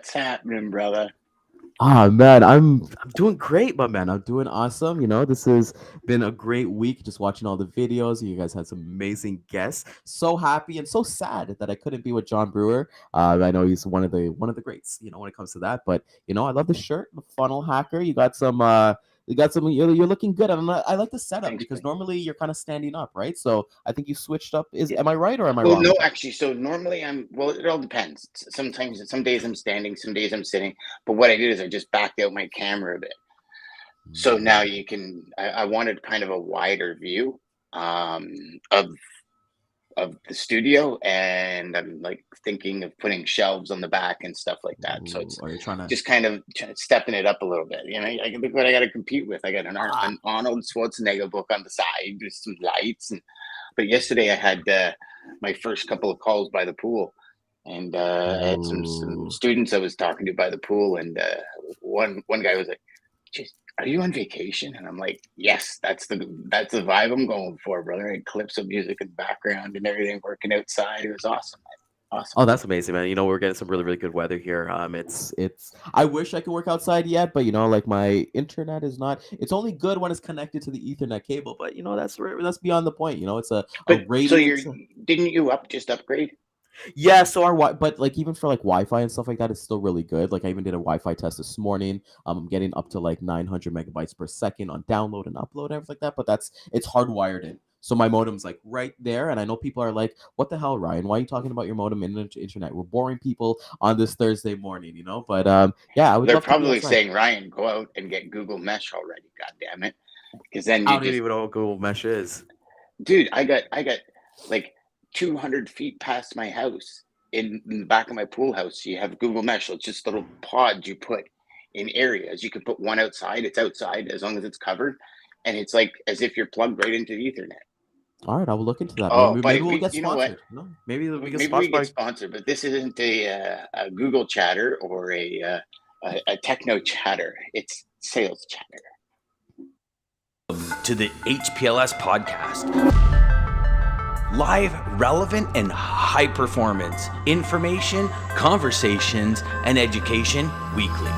What's happening, brother? Ah man, I'm doing great, my man. I'm doing awesome. This has been a great week. Just watching all the videos. You guys had some amazing guests. So happy and so sad that I couldn't be with John Brewer. I know he's one of the greats. When it comes to that. But I love the shirt, the funnel hacker. You got some. You got some. You're looking good. And I like the setup Thanks, because man. normally you're kind of standing up, right? So I think you switched up. Am I right or am I Well, wrong? no, actually, so normally it all depends. Sometimes, some days I'm standing, some days I'm sitting. But what I did is I just backed out my camera a bit. So now you can, I wanted kind of a wider view um, of the studio, and I'm like thinking of putting shelves on the back and stuff like that. So Ooh, it's are you trying to? just kind of stepping it up a little bit. Look what I got to compete with. I got Ah, an Arnold Schwarzenegger book on the side with some lights. But yesterday I had my first couple of calls by the pool, and I had some ooh. students I was talking to by the pool, and one guy was like, "Just, are you on vacation?" And I'm like, "Yes, that's the vibe I'm going for, brother." I had clips of music in the background and everything, working outside. It was awesome, man. Awesome. Oh, that's amazing, man. We're getting some really, really good weather here. It's. I wish I could work outside yet, but like my internet is not. It's only good when it's connected to the Ethernet cable, but that's beyond the point. It's a But so radiant. you're didn't you just upgrade? Yeah, so but like even for like Wi-Fi and stuff like that, it's still really good. Like I even did a Wi-Fi test this morning. I'm getting up to like 900 megabytes per second on download and upload and everything like that. But it's hardwired in. So my modem's like right there, and I know people are like, "What the hell, Ryan? Why are you talking about your modem and internet? We're boring people on this Thursday morning." But yeah, I would They're love to be probably outside. saying, Ryan, go out and get Google Mesh already. God damn it! Because then I you don't just, even know what Google Mesh is. dude, I got like 200 feet past my house in the back of my pool house. You have Google Mesh. So it's just little pods you put in areas. You could put one outside. It's outside as long as it's covered, and it's like as if you're plugged right into the Ethernet. All right, I will look into that. Oh, Maybe buddy, we'll get you know what? sponsored. Maybe we get Maybe we sponsored get by. sponsored, but this isn't a Google chatter or a techno chatter. It's sales chatter. To the HPLS podcast. Live, relevant, and high performance information, conversations, and education weekly.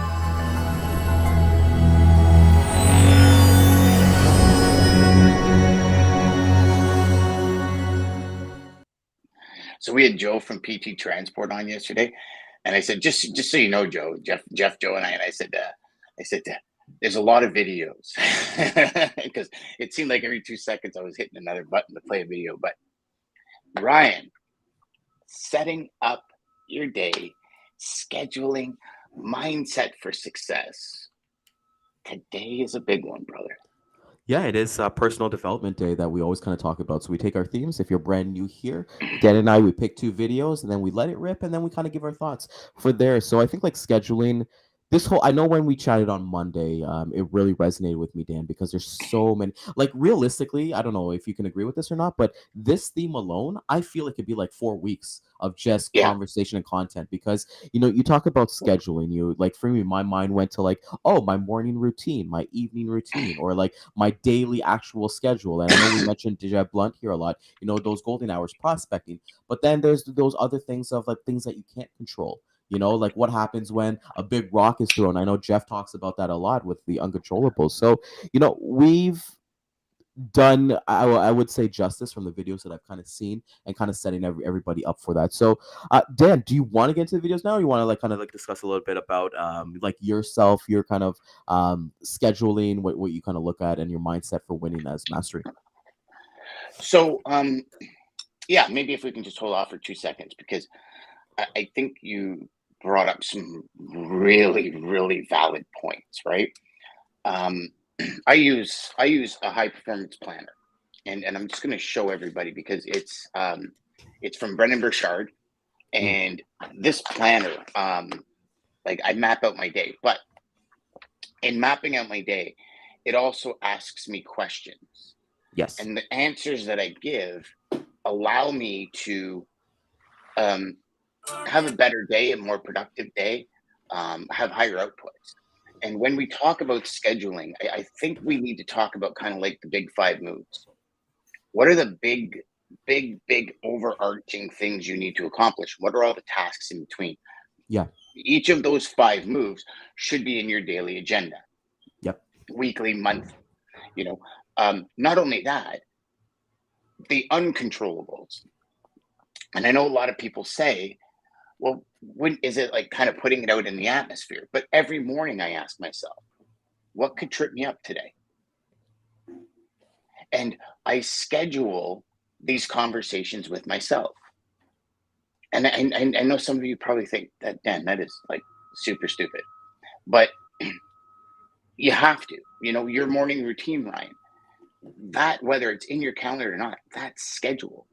So we had Joe from PT Transport on yesterday, and I said, just so you know, Joe, Jeff, Joe, and I said, there's a lot of videos because it seemed like every 2 seconds I was hitting another button to play a video. But Ryan, setting up your day, scheduling, mindset for success. Today is a big one, brother. Yeah, it is Personal Development Day that we always kind of talk about. So we take our themes. If you're brand new here, Dan and I, we pick two videos and then we let it rip and then we kind of give our thoughts for there. So I think like scheduling I know when we chatted on Monday, it really resonated with me, Dan, because there's so many, like realistically, I don't know if you can agree with this or not, but this theme alone, I feel it could be like 4 weeks of just Yeah. conversation and content because, you talk about scheduling, like for me, my mind went to like, oh, my morning routine, my evening routine, or like my daily actual schedule. And I know we mentioned Dijay Blunt here a lot, those golden hours prospecting, but then there's those other things of like things that you can't control. Like what happens when a big rock is thrown. I know Jeff talks about that a lot with the uncontrollables. So, we've done, I would say, justice from the videos that I've kind of seen and kind of setting everybody up for that. So, Dan, do you want to get into the videos now, or you want to like kind of like discuss a little bit about like yourself, your kind of scheduling, what you kind of look at, and your mindset for winning as mastery? So, yeah, maybe if we can just hold off for 2 seconds, because I think you brought up some really, really valid points, right? Um, I use a high performance planner, and I'm just going to show everybody because it's from Brendan Burchard, Mm, and this planner, like I map out my day, but in mapping out my day, it also asks me questions, yes. and the answers that I give allow me to um, have a better day, a more productive day, have higher outputs. And when we talk about scheduling, I think we need to talk about kind of like the big five moves. What are the big overarching things you need to accomplish? What are all the tasks in between? Yeah. Each of those 5 moves should be in your daily agenda, Yep. weekly, monthly. You know, not only that, the uncontrollables. And I know a lot of people say, well, when is it like kind of putting it out in the atmosphere? But every morning I ask myself, what could trip me up today? And I schedule these conversations with myself. And I know some of you probably think that, Dan, that is like super stupid. But you have to, your morning routine, Ryan, that whether it's in your calendar or not, that's scheduled.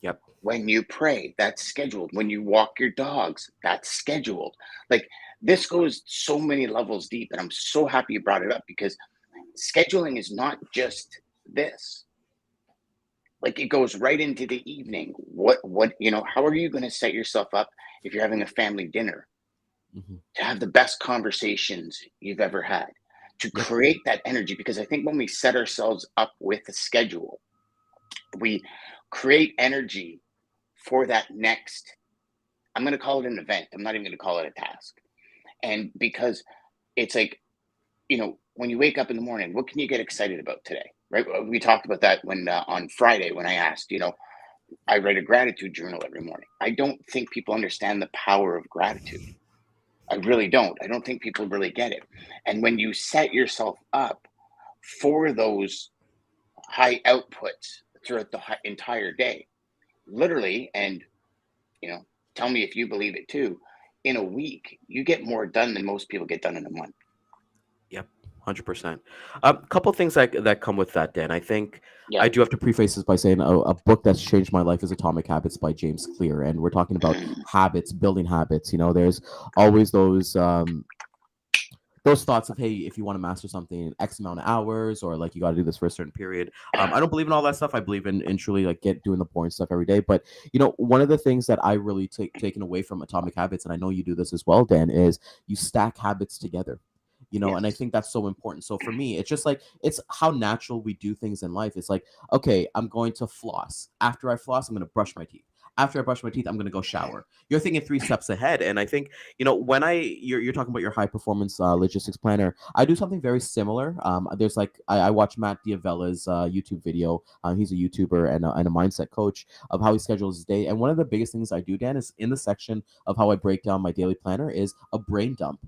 Yep. When you pray, that's scheduled. When you walk your dogs, that's scheduled. Like, this goes so many levels deep, and I'm so happy you brought it up, because scheduling is not just this. Like, it goes right into the evening. How are you going to set yourself up if you're having a family dinner to have the best conversations you've ever had, to Yep. create that energy? Because I think when we set ourselves up with a schedule, we create energy for that next, I'm going to call it an event. I'm not even going to call it a task. And because it's like, when you wake up in the morning, what can you get excited about today? Right? We talked about that when on Friday, when I asked, I write a gratitude journal every morning. I don't think people understand the power of gratitude. I really don't. I don't think people really get it. And when you set yourself up for those high outputs throughout the entire day, literally, and tell me if you believe it too, in a week, you get more done than most people get done in a month. Yep, 100%. A couple things that come with that, Dan. I think Yeah. I do have to preface this by saying a book that's changed my life is Atomic Habits by James Clear, and we're talking about habits, building habits. There's always those thoughts of, hey, if you want to master something in X amount of hours, or like you got to do this for a certain period. I don't believe in all that stuff. I believe in truly like doing the boring stuff every day. But one of the things that I really taken away from Atomic Habits, and I know you do this as well, Dan, is you stack habits together. And I think that's so important. So for me, it's just like, it's how natural we do things in life. It's like, okay, I'm going to floss. After I floss, I'm going to brush my teeth. After I brush my teeth, I'm going to go shower. You're thinking 3 steps ahead. And I think, when you're talking about your high performance logistics planner, I do something very similar. There's like, I watch Matt Diavella's YouTube video. He's a YouTuber and a mindset coach, of how he schedules his day. And one of the biggest things I do, Dan, is in the section of how I break down my daily planner is a brain dump.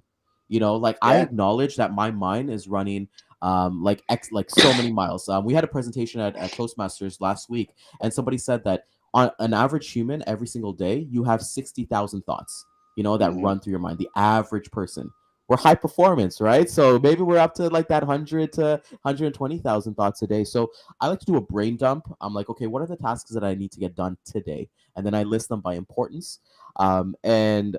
I acknowledge that my mind is running like so many miles. We had a presentation at Toastmasters last week, and somebody said that on an average human, every single day, you have 60,000 thoughts, that run through your mind. The average person. We're high performance, right? So maybe we're up to like that 100 to 120,000 thoughts a day. So I like to do a brain dump. I'm like, okay, what are the tasks that I need to get done today? And then I list them by importance. And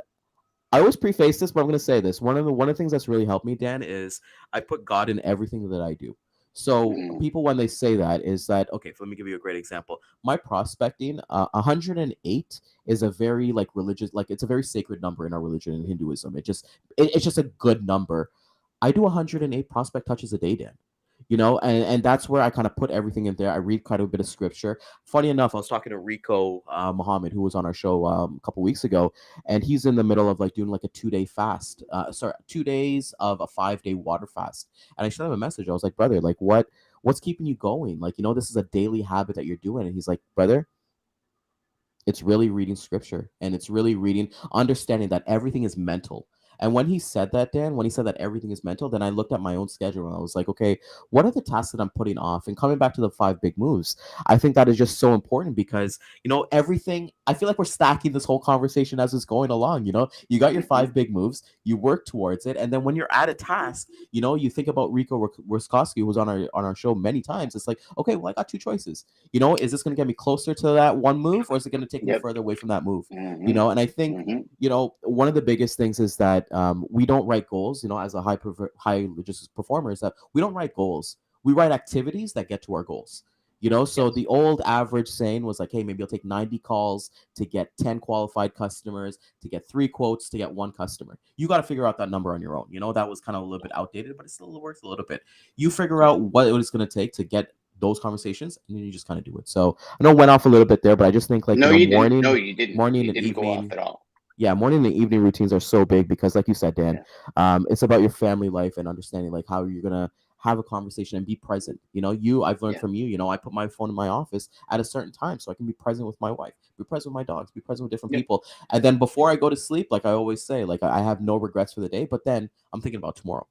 I always preface this, but I'm going to say this. One of the things that's really helped me, Dan, is I put God in everything that I do. So people, when they say that, is that, okay, so let me give you a great example. My prospecting, 108 is a very like religious, like it's a very sacred number in our religion in Hinduism. It's just a good number. I do 108 prospect touches a day, Dan. And that's where I kind of put everything in there. I read quite a bit of scripture. Funny enough, I was talking to Rico Mohamed, who was on our show a couple weeks ago, and he's in the middle of like doing like a 2-day fast. 2 days of a 5-day water fast. And I sent him a message. I was like, brother, like what's keeping you going? Like, this is a daily habit that you're doing. And he's like, brother, it's really reading scripture, and it's really understanding that everything is mental. And when he said that, Dan, when he said that everything is mental, then I looked at my own schedule and I was like, okay, what are the tasks that I'm putting off? And coming back to the 5 big moves, I think that is just so important, because, everything, I feel like we're stacking this whole conversation as it's going along. You got your 5 big moves, you work towards it. And then when you're at a task, you think about Rico Ruskowski, who was on our show many times. It's like, okay, well, I got 2 choices. Is this going to get me closer to that one move, or is it going to take me further away from that move? And I think, one of the biggest things is that we don't write goals, as a high logistics performer, is that we don't write goals. We write activities that get to our goals. So the old average saying was like, hey, maybe you'll take 90 calls to get 10 qualified customers, to get 3 quotes, to get 1 customer. You got to figure out that number on your own. That was kind of a little bit outdated, but it still works a little bit. You figure out what it's going to take to get those conversations, and then you just kind of do it. So I know I went off a little bit there, but I just think like you morning, didn't. morning you and didn't evening. go off at all. Yeah, morning and evening routines are so big because, like you said, Dan, Yeah. it's about your family life and understanding like how you're gonna have a conversation and be present. I've learned Yeah. from you. I put my phone in my office at a certain time so I can be present with my wife, be present with my dogs, be present with different Yep. people. And then before I go to sleep, like I always say, like I have no regrets for the day, but then I'm thinking about tomorrow.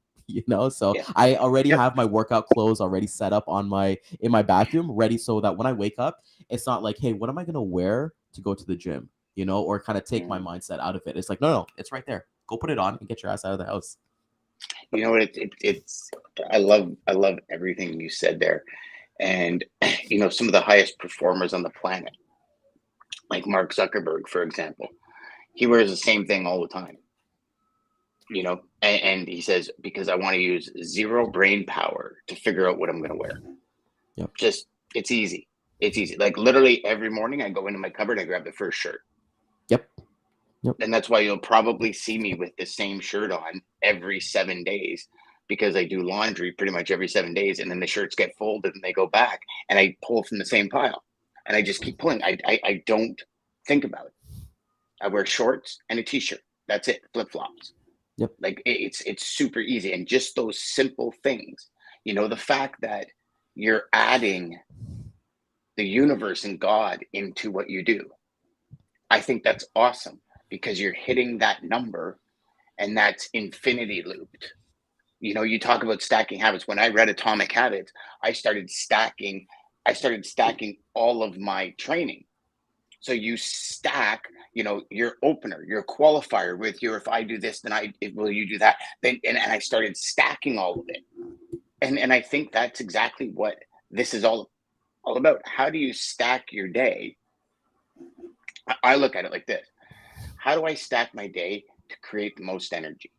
So Yeah. I already Yep. have my workout clothes already set up in my bathroom, ready so that when I wake up, it's not like, hey, what am I gonna wear to go to the gym? Or kind of take my Mm. mindset out of it. It's like, no, it's right there. Go put it on and get your ass out of the house. You know what? It's I love everything you said there, and some of the highest performers on the planet, like Mark Zuckerberg, for example, he wears the same thing all the time. And he says, because I want to use zero brain power to figure out what I'm going to wear. Yep. Just it's easy. It's easy. Like literally every morning, I go into my cupboard, I grab the first shirt. Yep. And that's why you'll probably see me with the same shirt on every 7 days, because I do laundry pretty much every 7 days, and then the shirts get folded and they go back, and I pull from the same pile, and I just keep pulling. I don't think about it. I wear shorts and a t-shirt. That's it. Flip flops. Yep. Like it's super easy, and just those simple things. The fact that you're adding the universe and God into what you do, I think that's awesome, because you're hitting that number, and that's infinity looped. You talk about stacking habits. When I read Atomic Habits, I started stacking. I started stacking all of my training. So you stack, your opener, your qualifier with your, if I do this, then will you do that? Then and I started stacking all of it. And I think that's exactly what this is all about. How do you stack your day? I look at it like this. How do I stack my day to create the most energy?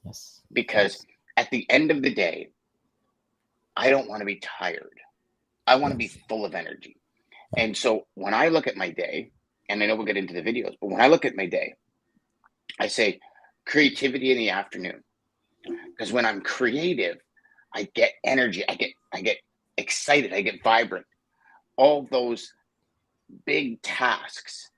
Yes. Because at the end of the day, I don't want to be tired. I want to be full of energy. And so when I look at my day, and I know we'll get into the videos, but when I look at my day, I say creativity in the afternoon. Because when I'm creative, I get energy. I get excited. I get vibrant. All those big tasks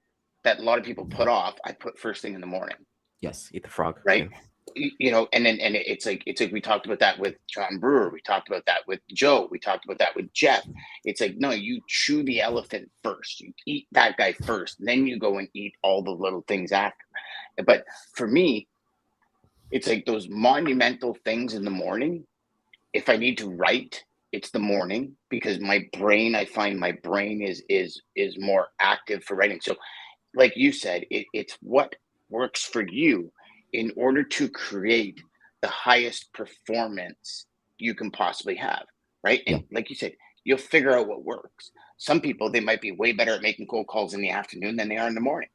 that a lot of people put off, I put first thing in the morning. Yes, eat the frog. Right. Yeah. And it's like we talked about that with John Brewer. We talked about that with Joe. We talked about that with Jeff. It's like, no, you chew the elephant first. You eat that guy first. Then you go and eat all the little things after. But for me, it's like those monumental things in the morning. If I need to write, it's the morning, because I find my brain is more active for writing. So like you said, it's what works for you in order to create the highest performance you can possibly have, right? Yeah. And like you said, you'll figure out what works. Some people, they might be way better at making cold calls in the afternoon than they are in the morning.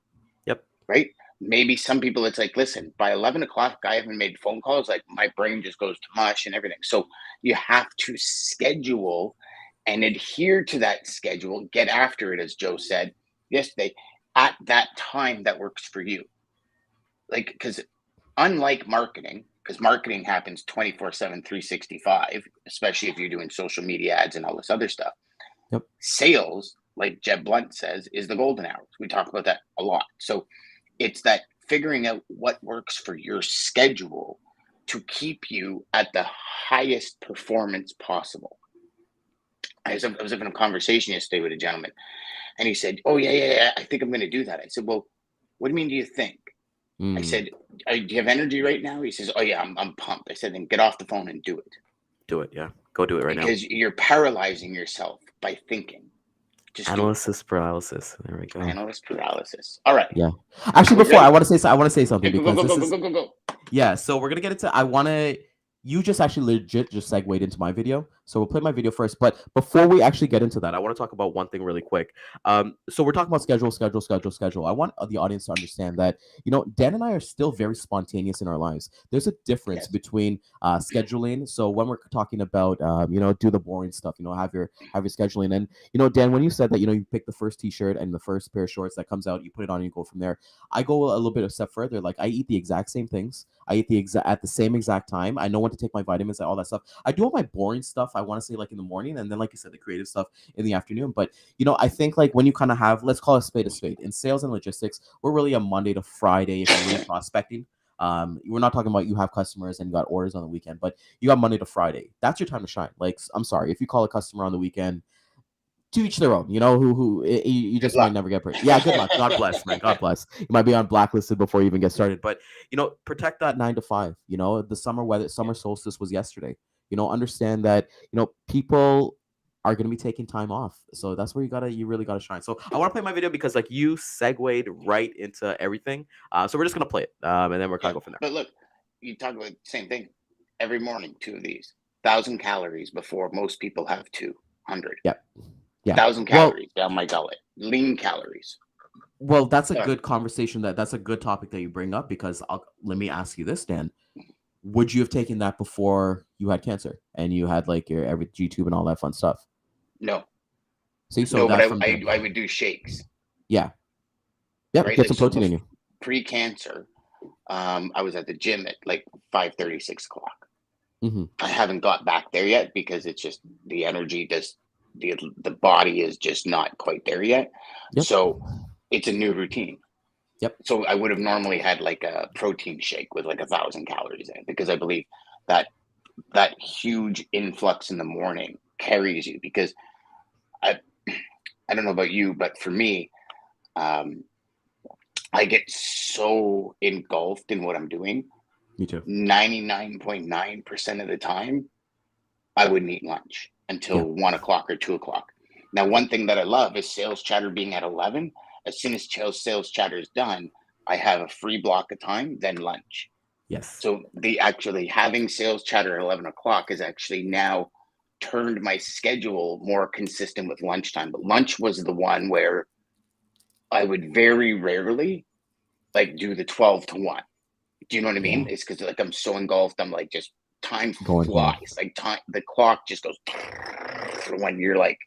Yep. Right? Maybe some people, it's like, listen, by 11 o'clock, I haven't made phone calls. Like my brain just goes to mush and everything. So you have to schedule and adhere to that schedule, get after it, as Joe said yesterday, at that time that works for you. Like, because unlike marketing, because marketing happens 24/7, 365, especially if you're doing social media ads and all this other stuff. Yep. Sales, like Jeb Blunt says, is the golden hours. We talk about that a lot. So it's that figuring out what works for your schedule to keep you at the highest performance possible. I was having a conversation yesterday with a gentleman, and he said, "Oh yeah, I think I'm going to do that." I said, "Well, what do you mean? Do you think?" I said, "Do you have energy right now?" He says, "Oh yeah, I'm pumped." I said, "Then get off the phone and do it." Do it. Yeah. Go do it right now. Because you're paralyzing yourself by thinking. Just Analysis paralysis. There we go. Analyst paralysis. All right. Yeah. Actually, before I want to say something Go, because go, this go, is go, go, go, go. Yeah, so we're gonna get into. You just actually legit just segued into my video, so we'll play my video first. But before we actually get into that, I want to talk about one thing really quick. So we're talking about schedule. I want the audience to understand that Dan and I are still very spontaneous in our lives. There's a difference between scheduling. So when we're talking about do the boring stuff, have your scheduling, and Dan, when you said that you pick the first T-shirt and the first pair of shorts that comes out, you put it on and you go from there. I go a little bit a step further. Like I eat the exact same things. I eat at the same exact time. I know when to take my vitamins and all that stuff. I do all my boring stuff I want to say like in the morning, and then like you said, the creative stuff in the afternoon. But I think like when you kind of have, let's call it a spade in sales and logistics, we're really a Monday to Friday if you're really prospecting. We're not talking about you have customers and you got orders on the weekend, but you got Monday to Friday. That's your time to shine. Like, I'm sorry if you call a customer on the weekend, to each their own. You just might never get paid. Yeah, good luck. God bless, man. God bless. You might be on blacklisted before you even get started. But protect that 9 to 5. The summer weather, summer solstice was yesterday. Understand that people are going to be taking time off, so that's where you really gotta shine. So I want to play my video because like you segued right into everything. So we're just gonna play it, and then we're gonna go from there. But look, you talk about the same thing every morning. 2 of these 1,000 calories before most people have 200. Yeah. 1,000 calories down my gullet. Lean calories. Well, that's a good conversation. That's a good topic that you bring up, because let me ask you this, Dan. Would you have taken that before you had cancer and you had like your every G-tube and all that fun stuff? No. See, so no, but I would do shakes. Yeah. Yeah, right? Get some protein in you. Pre-cancer, I was at the gym at like 5:30, 6 o'clock. Mm-hmm. I haven't got back there yet because it's just the energy the body is just not quite there yet. Yep. So it's a new routine. Yep. So I would have normally had like a protein shake with like 1,000 calories in it, because I believe that huge influx in the morning carries you, because I don't know about you, but for me, I get so engulfed in what I'm doing. Me too. 99.9% of the time, I wouldn't eat lunch until 1 o'clock or 2 o'clock. Now, one thing that I love is sales chatter being at 11. As soon as sales chatter is done, I have a free block of time, then lunch. Yes. So actually having sales chatter at 11 o'clock is actually now turned my schedule more consistent with lunchtime. But lunch was the one where I would very rarely like do the 12 to 1. Do you know what I mean? It's because like I'm so engulfed. I'm like, just time flies. Like the clock just goes when you're like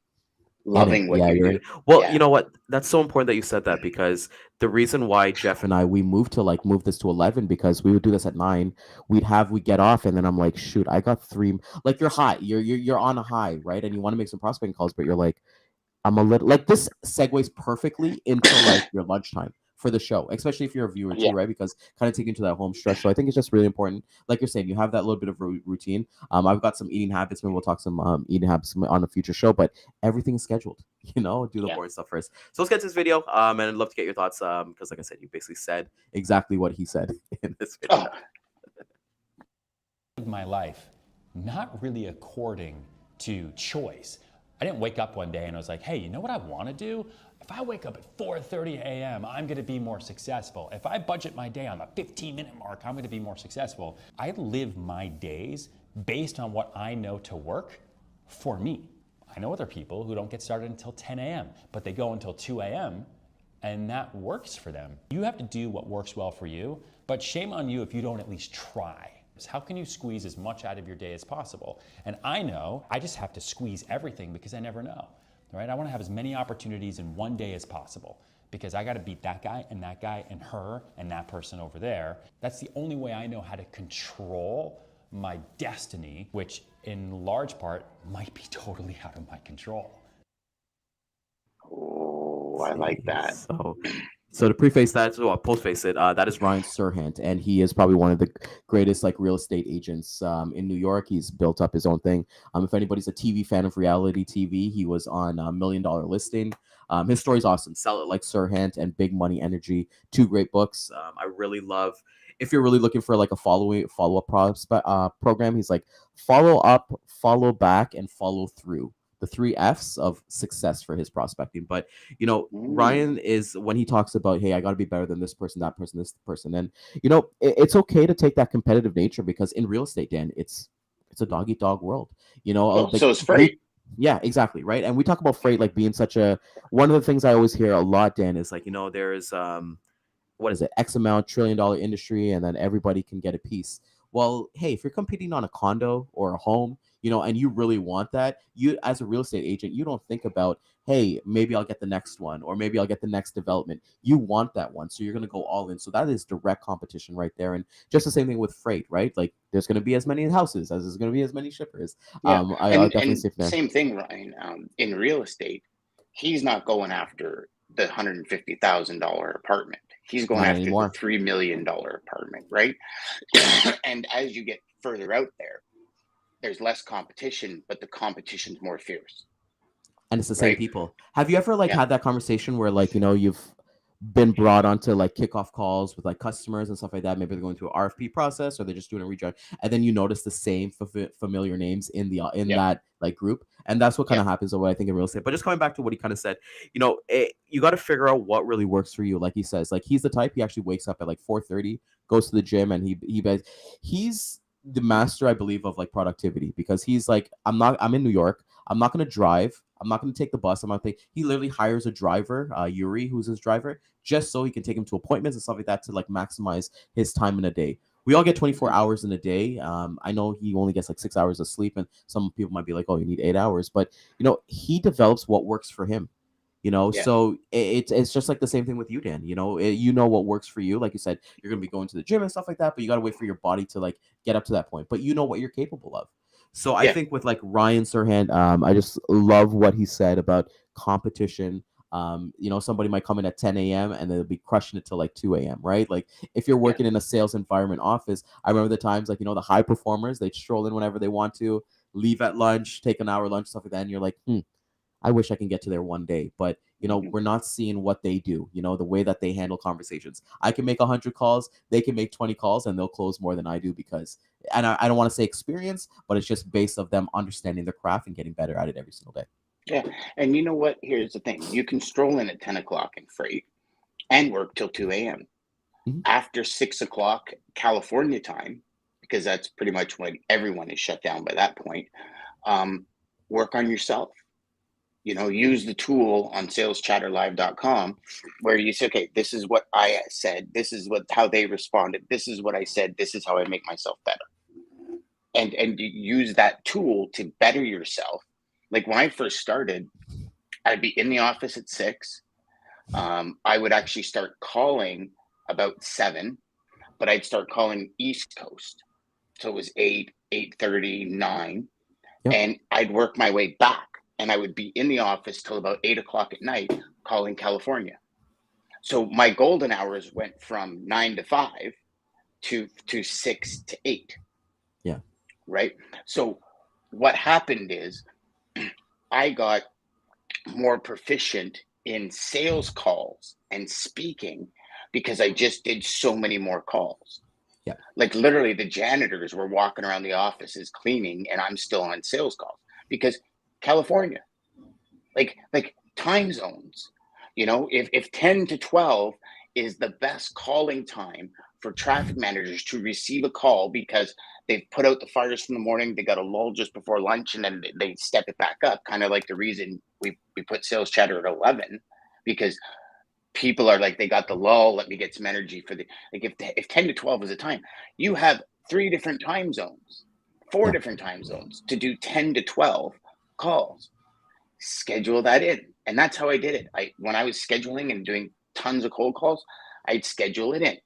loving what you're doing. Well, you know what? That's so important that you said that, because the reason why Jeff and I, we moved this to 11, because we would do this at 9. We'd get off, and then I'm like, shoot, I got 3. Like, you're high. You're on a high, right? And you want to make some prospecting calls, but you're like, I'm a little like, this segues perfectly into like your lunchtime for the show, especially if you're a viewer too, right? Because kind of taking to that home stretch. So I think it's just really important. Like you're saying, you have that little bit of routine. I've got some eating habits. Maybe we'll talk some eating habits on a future show, but everything is scheduled, do the important stuff first. So let's get to this video. And I'd love to get your thoughts. Because like I said, you basically said exactly what he said in this video. My life, not really according to choice. I didn't wake up one day and I was like, hey, you know what I want to do? If I wake up at 4:30 a.m., I'm going to be more successful. If I budget my day on the 15-minute mark, I'm going to be more successful. I live my days based on what I know to work for me. I know other people who don't get started until 10 a.m., but they go until 2 a.m., and that works for them. You have to do what works well for you, but shame on you if you don't at least try. How can you squeeze as much out of your day as possible? And I know I just have to squeeze everything because I never know, right? I want to have as many opportunities in one day as possible, because I got to beat that guy and her and that person over there. That's the only way I know how to control my destiny, which in large part might be totally out of my control. Oh, I like that. So to preface that, postface it, that is Ryan Serhant, and he is probably one of the greatest like real estate agents in New York. He's built up his own thing. If anybody's a TV fan of reality TV, he was on $1 Million Listing. His story's awesome. Sell It Like Serhant and Big Money Energy, 2 great books. I really love. If you're really looking for like a follow-up program, he's like follow up, follow back, and follow through. The 3 F's of success for his prospecting. But Ryan is, when he talks about, hey, I got to be better than this person, that person, this person, and it's okay to take that competitive nature, because in real estate, Dan, it's a dog eat dog world. So it's freight. Yeah, exactly, right. And we talk about freight like being such a, one of the things I always hear a lot, Dan, is like, there's what is it, X amount $1 trillion industry, and then everybody can get a piece. Well, hey, if you're competing on a condo or a home, and you really want that, you as a real estate agent, you don't think about, hey, maybe I'll get the next one or maybe I'll get the next development. You want that one, so you're going to go all in. So that is direct competition right there. And just the same thing with freight, right? Like there's going to be as many houses as there's going to be as many shippers. Yeah, I'll definitely and say from there. same thing, Ryan. In real estate, he's not going after the $150,000 apartment. He's going Not after the anymore. $3 million apartment, right? And as you get further out there, there's less competition, but the competition's more fierce, And it's the same right? people. Have you ever like Yeah, had that conversation where like you've been brought onto like kickoff calls with like customers and stuff like that? Maybe they're going through an RFP process or they're just doing a rejoin, and then you notice the same familiar names in yeah, that like group, and that's what kind yeah, of happens. What I think in real estate. But just coming back to what he kind of said, you got to figure out what really works for you. Like he says, like he's the type, he actually wakes up at like 4:30, goes to the gym, and he's the master, I believe, of like productivity, because he's like, I'm in New York. I'm not going to drive. I'm not going to take the bus. I'm not think he literally hires a driver, Yuri, who's his driver, just so he can take him to appointments and stuff like that to like maximize his time in a day. We all get 24 mhm, hours in a day. I know he only gets like 6 hours of sleep, and some people might be like, "Oh, you need 8 hours," but he develops what works for him. yeah, So it's just like the same thing with you, Dan. You know what works for you. Like you said, you're gonna be going to the gym and stuff like that, but you gotta wait for your body to like get up to that point. But you know what you're capable of. So I yeah, think with like Ryan Serhant, I just love what he said about competition. Somebody might come in at 10 a.m. and they'll be crushing it till like 2 a.m. Right? Like if you're yeah, working in a sales environment office, I remember the times like the high performers, they stroll in whenever they want to, leave at lunch, take an hour lunch, stuff like that, and you're like, I wish I can get to there one day, but mhm, we're not seeing what they do, the way that they handle conversations. I can make 100 calls, they can make 20 calls, and they'll close more than I do because, and I don't want to say experience, but it's just based of them understanding the craft and getting better at it every single day. yeah. And you know what? Here's the thing: you can stroll in at 10 o'clock in freight and work till 2 a.m. Mhm. After 6 o'clock California time, because that's pretty much when everyone is shut down by that point. Um, Work on yourself. Use the tool on saleschatterlive.com where you say, okay, this is what I said, this is how they responded, this is what I said, this is how I make myself better, and you use that tool to better yourself. Like when I first started, I'd be in the office at 6. I would actually start calling about 7, but I'd start calling East Coast, so it was 8, 8:30, 9, Yep. and I'd work my way back, and I would be in the office till about 8 o'clock at night calling California. So my golden hours went from 9 to 5 to 6 to 8, Yeah. right? So what happened is I got more proficient in sales calls and speaking because I just did so many more calls. Yeah. Like literally, the janitors were walking around the offices cleaning, and I'm still on sales calls because California, like time zones. If 10 to 12 is the best calling time for traffic managers to receive a call because they've put out the fires from the morning, they got a lull just before lunch, and then they step it back up. Kind of like the reason we put sales chatter at 11, because people are like, they got the lull, let me get some energy for the, like, if 10 to 12 is a time, you have 3 different time zones, four Yeah. different time zones to do 10 to 12 calls. Schedule that in. And that's how I did it. When I was scheduling and doing tons of cold calls, I'd schedule it in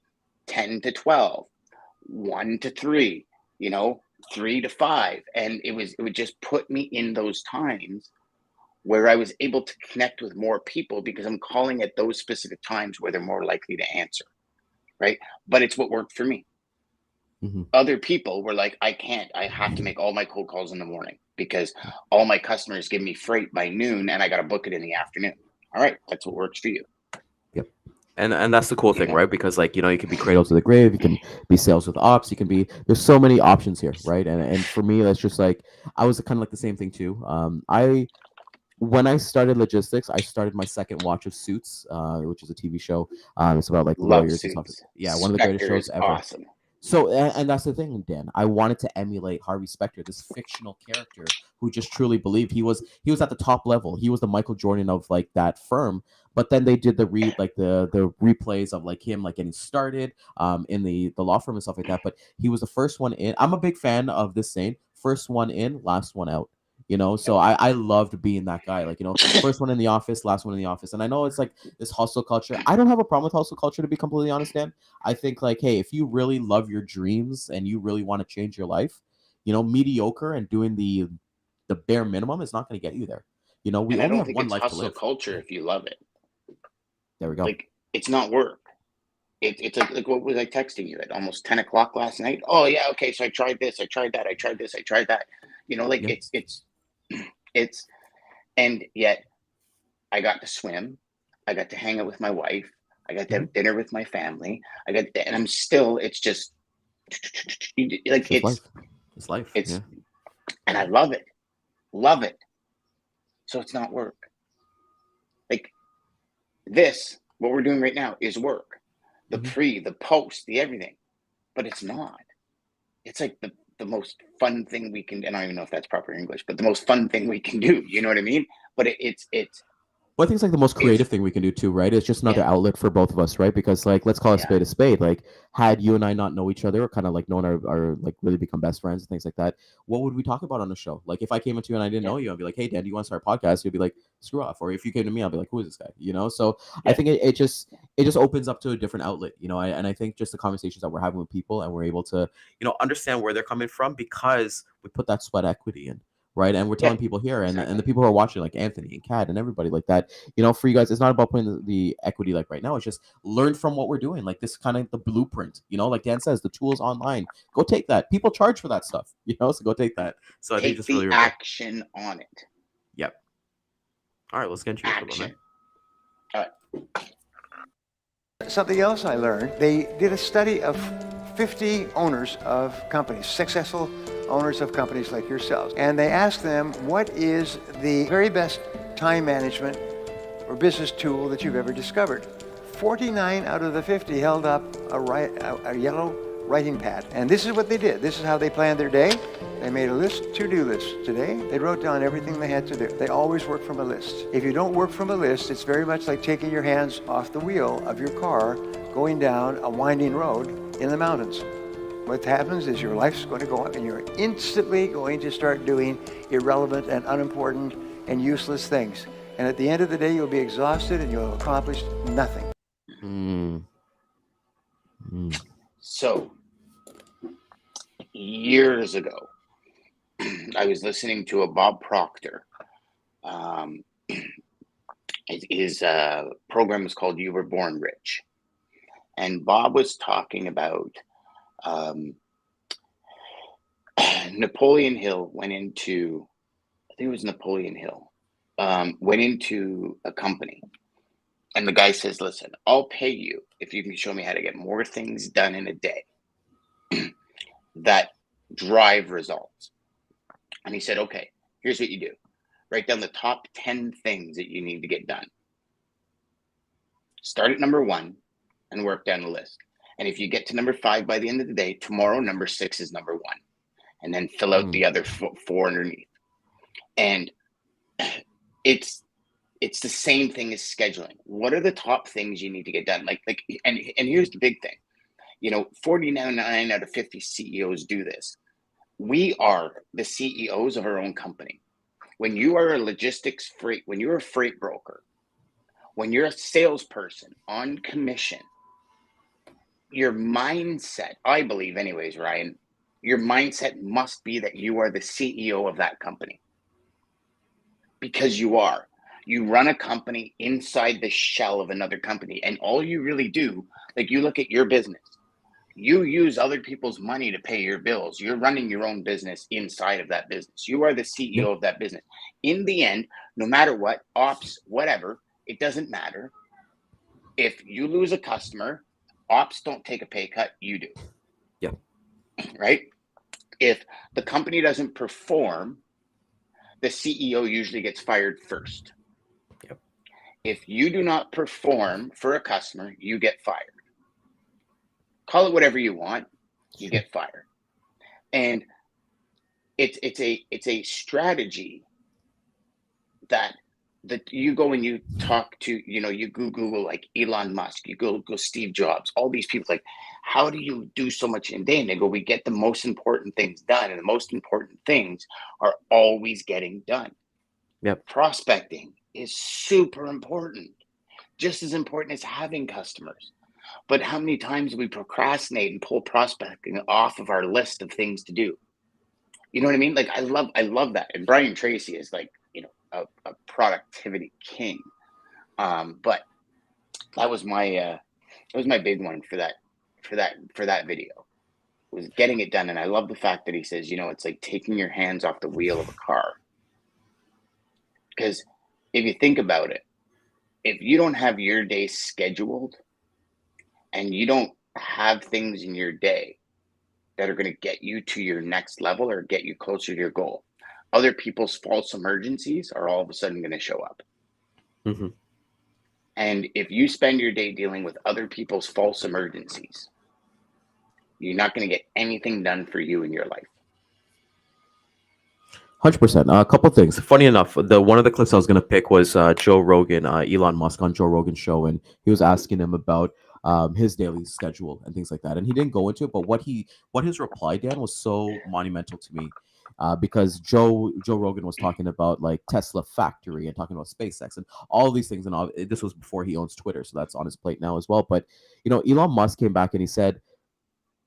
10 to 12, 1 to 3, 3 to 5. And it would just put me in those times where I was able to connect with more people because I'm calling at those specific times where they're more likely to answer. Right. But it's what worked for me. Hmm. Other people were like, I can't, I have to make all my cold calls in the morning because all my customers give me freight by noon and I got to book it in the afternoon. All right. That's what works for you. Yep. And that's the cool You thing, know? right? Because like you can be cradle to the grave, you can be sales with ops, you can be, there's so many options here, right? And for me, that's just like, I was kind of like the same thing too. I When I started logistics, I started my second watch of Suits, which is a TV show. It's about like Love lawyers and stuff. Suits. Yeah, one of the greatest Spectre shows is ever. awesome. So, and that's the thing, Dan. I wanted to emulate Harvey Specter, this fictional character who just truly believed he was at the top level. He was the Michael Jordan of like that firm. But then they did the replays of like him like getting started in the law firm and stuff like that. But he was the first one in. I'm a big fan of this saying: first one in, last one out. So I loved being that guy. Like, first one in the office, last one in the office. And I know it's like this hustle culture. I don't have a problem with hustle culture, to be completely honest, Dan. I think like, hey, if you really love your dreams and you really want to change your life, mediocre and doing the bare minimum is not going to get you there. We And I only don't have think one it's life to hustle live. culture if you love it. There we go. Like, it's not work. It's like what was I texting you at almost 10 o'clock last night? Oh yeah, okay. So I tried this, I tried that, I tried this, I tried that. Like Yeah. it's and yet I got to swim, I got to hang out with my wife, I got to have dinner with my family, and I'm still. It's just like It's life. It's life. it's Yeah. and I love it. So it's not work. Like this, what we're doing right now is work. The pre, the post, the everything, but it's not. It's like the most fun thing we can. And I don't even know if that's proper English, but the most fun thing we can do. You know what I mean? But it's Well, I think it's like the most creative thing we can do too, right? It's just another outlet for both of us, right? Because like, let's call a spade a spade. Like, had you and I not know each other, or kind of like known our like really become best friends and things like that, what would we talk about on the show? Like, if I came up to you and I didn't know you, I'd be like, hey, Dan, do you want to start a podcast? You'd be like, screw off. Or if you came to me, I'll be like, who is this guy? So I think it just opens up to a different outlet, and I think just the conversations that we're having with people and we're able to, understand where they're coming from because we put that sweat equity in. Right. And we're telling people here and the people who are watching, like Anthony and Kat and everybody like that, for you guys, it's not about putting the equity like right now. It's just learn from what we're doing. Like this kind of the blueprint, like Dan says, the tools online. Go take that. People charge for that stuff, so go take that. So I think just really action on it. Yep. All right. Let's get into action. All right. Something else I learned, they did a study of 50 owners of companies, successful owners of companies like yourselves. And they asked them, what is the very best time management or business tool that you've ever discovered? 49 out of the 50 held up a yellow writing pad. And this is what they did. This is how they planned their day. They made a list, to-do list. Today, they wrote down everything they had to do. They always work from a list. If you don't work from a list, it's very much like taking your hands off the wheel of your car, going down a winding road in the mountains. What happens is your life's going to go up and you're instantly going to start doing irrelevant and unimportant and useless things. And at the end of the day, you'll be exhausted and you'll accomplish nothing. So, years ago, I was listening to a Bob Proctor. His program was called You Were Born Rich. And Bob was talking about Napoleon Hill went into, I think it was Napoleon Hill, went into a company. And the guy says, listen, I'll pay you if you can show me how to get more things done in a day that drive results. And he said, okay, here's what you do. Write down the top 10 things that you need to get done. Start at number 1 and work down the list. And if you get to number 5 by the end of the day, tomorrow, number 6 is number 1. And then fill out the other 4 underneath. And it's the same thing as scheduling. What are the top things you need to get done? And here's the big thing. 49 out of 50 CEOs do this. We are the CEOs of our own company. When you are a logistics freight, when you're a freight broker, when you're a salesperson on commission, your mindset, I believe anyways, Ryan, your mindset must be that you are the CEO of that company. Because you are. You run a company inside the shell of another company. And all you really do, like you look at your business, you use other people's money to pay your bills. You're running your own business inside of that business. You are the CEO of that business. In the end, no matter what, ops, whatever, it doesn't matter. If you lose a customer, ops don't take a pay cut, you do. Yeah. Right? If the company doesn't perform, the CEO usually gets fired first. Yep. If you do not perform for a customer, you get fired. Call it whatever you want. you get fired. And it's a strategy that you go and you talk to, you Google like Elon Musk, you go Steve Jobs, all these people, like, how do you do so much in a day? And they go, we get the most important things done, and the most important things are always getting done. Yep. Prospecting is super important, just as important as having customers. But how many times do we procrastinate and pull prospecting off of our list of things to do? You know what I mean? Like, I love that. And Brian Tracy is like, a productivity king. But that was my big one for that video, was getting it done. And I love the fact that he says, it's like taking your hands off the wheel of a car. Because if you think about it, if you don't have your day scheduled and you don't have things in your day that are going to get you to your next level or get you closer to your goal, other people's false emergencies are all of a sudden going to show up. Mm-hmm. And if you spend your day dealing with other people's false emergencies, you're not going to get anything done for you in your life. 100%. A couple things. Funny enough, one of the clips I was going to pick was Joe Rogan, Elon Musk on Joe Rogan's show, and he was asking him about his daily schedule and things like that. And he didn't go into it, but what his reply, Dan, was so monumental to me. Because Joe Rogan was talking about like Tesla factory and talking about SpaceX and all these things, and this was before he owns Twitter, so that's on his plate now as well. But Elon Musk came back and he said,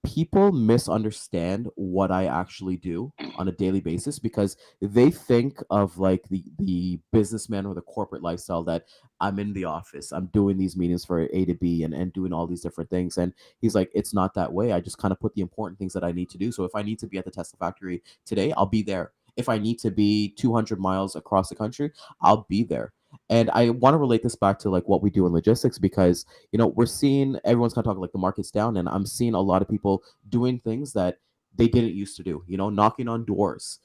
people misunderstand what I actually do on a daily basis because they think of like the businessman or the corporate lifestyle that I'm in the office, I'm doing these meetings for A to B and doing all these different things. And he's like, it's not that way. I just kind of put the important things that I need to do. So if I need to be at the Tesla factory today, I'll be there. If I need to be 200 miles across the country, I'll be there. And I want to relate this back to like what we do in logistics because we're seeing everyone's kind of talking like the market's down, and I'm seeing a lot of people doing things that they didn't used to do. Knocking on doors.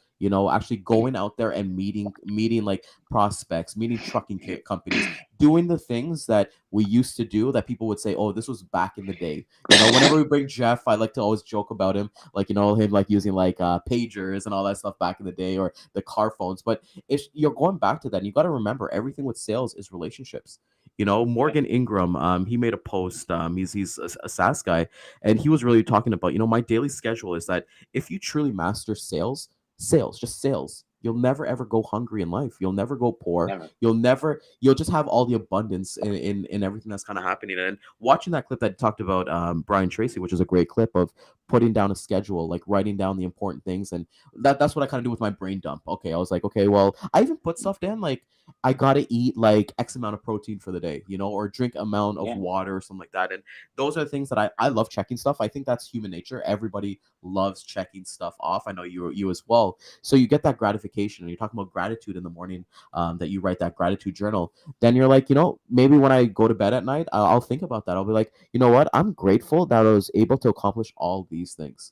Actually going out there and meeting like prospects, meeting trucking companies, doing the things that we used to do that people would say, oh, this was back in the day. Whenever we bring Jeff, I like to always joke about him, like him like using like pagers and all that stuff back in the day, or the car phones. But if you're going back to that, and you got to remember everything with sales is relationships. Morgan Ingram, he made a post. He's a SaaS guy, and he was really talking about, my daily schedule is that if you truly master sales, just sales, you'll never ever go hungry in life. You'll never go poor. Never. You'll just have all the abundance in everything that's kind of happening. And watching that clip that talked about Brian Tracy, which is a great clip of putting down a schedule, like writing down the important things. And that's what I kind of do with my brain dump. Okay, I was like, okay, well, I even put stuff down like I gotta eat like X amount of protein for the day, or drink amount of water or something like that. And those are things that I love checking stuff. I think that's human nature. Everybody loves checking stuff off. I know you as well. So you get that gratification, and you're talking about gratitude in the morning, that you write that gratitude journal. Then you're like, maybe when I go to bed at night, I'll think about that. I'll be like, you know what? I'm grateful that I was able to accomplish all these things.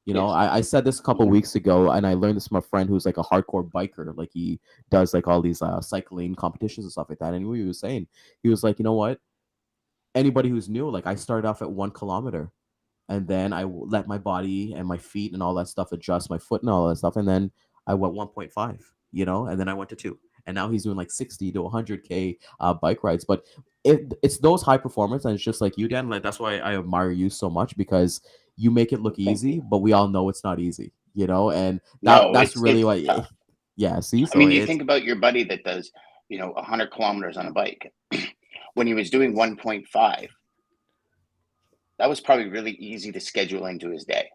I said this a couple of weeks ago, and I learned this from a friend who's like a hardcore biker. Like he does like all these cycling competitions and stuff like that. And he was saying, he was like, you know what? Anybody who's new, like I started off at 1 kilometer, and then I let my body and my feet and all that stuff adjust, my foot and all that stuff, and then I went 1.5, and then I went to 2, and now he's doing like 60 to 100K bike rides. But it's those high performance, and it's just like you, Dan. Like that's why I admire you so much, because you make it look easy, but we all know it's not easy, and that's really it's why. tough. Yeah, see, so I mean, you it's think about your buddy that does 100 kilometers on a bike. When he was doing 1.5, that was probably really easy to schedule into his day.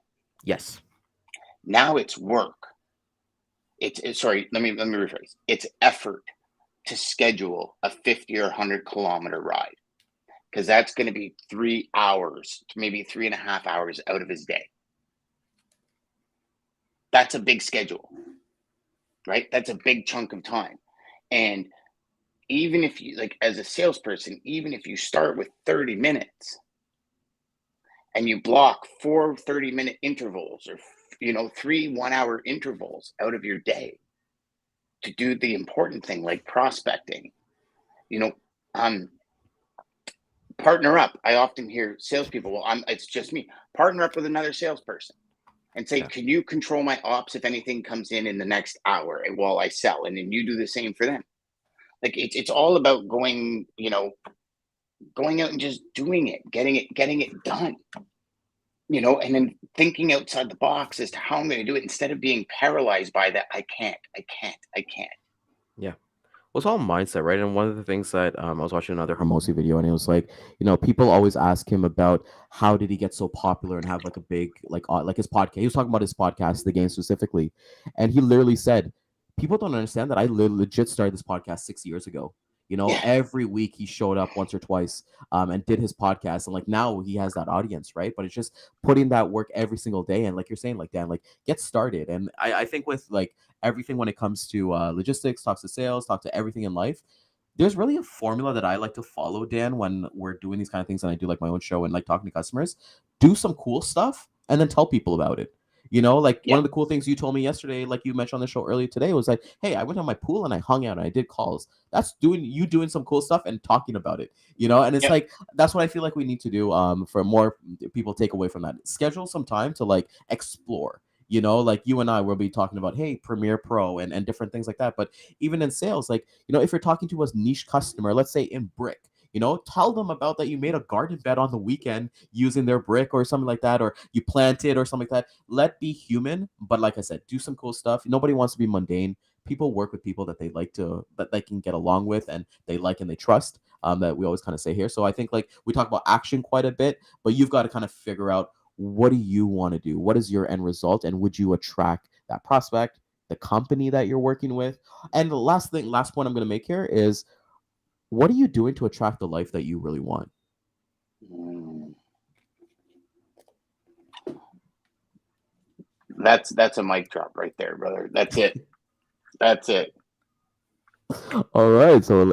yes, Now it's work. It's sorry, let me rephrase. It's effort to schedule a 50 or 100 kilometer ride, because that's going to be 3 hours, maybe 3.5 hours out of his day. That's a big schedule, right? That's a big chunk of time. And even if you, like, as a salesperson, even if you start with 30 minutes and you block 4 30-minute intervals, or 3 1-hour intervals out of your day to do the important thing like prospecting, partner up. I often hear salespeople, well, it's just me. Partner up with another salesperson and say, Yeah. can you control my ops if anything comes in the next hour and while I sell? And then you do the same for them. Like it's all about going, going out and just doing it, getting it done. And then thinking outside the box as to how I'm going to do it instead of being paralyzed by that. I can't. Yeah. Well, it's all mindset, right? And one of the things that I was watching another Hermosi video, and it was like, people always ask him about how did he get so popular and have like a big like his podcast. He was talking about his podcast, the game specifically, and he literally said, "People don't understand that I legit started this podcast 6 years ago. Yeah. Every week he showed up once or twice, and did his podcast, and like now he has that audience, right? But it's just putting that work every single day, and like you're saying, like Dan, like get started. And I think with like everything when it comes to logistics, talks to sales, talk to everything in life, there's really a formula that I like to follow, Dan, when we're doing these kind of things, and I do like my own show and like talking to customers. Do some cool stuff and then tell people about it. Like one of the cool things you told me yesterday, like you mentioned on the show earlier today, was like, hey, I went on my pool and I hung out and I did calls. That's doing some cool stuff and talking about it, and it's like, that's what I feel like we need to do for more people take away from that. Schedule some time to like explore. Like you and I will be talking about, hey, Premiere Pro and different things like that. But even in sales, like, if you're talking to a niche customer, let's say in brick, tell them about that you made a garden bed on the weekend using their brick or something like that, or you planted or something like that. Let be human, but like I said, do some cool stuff. Nobody wants to be mundane. People work with people that they can get along with and they like and they trust. That we always kind of say here. So I think like we talk about action quite a bit, but you've got to kind of figure out, what do you want to do? What is your end result? And would you attract that prospect, the company that you're working with? And the last point I'm going to make here is, what are you doing to attract the life that you really want? That's a mic drop right there, brother. That's it. That's it. All right. So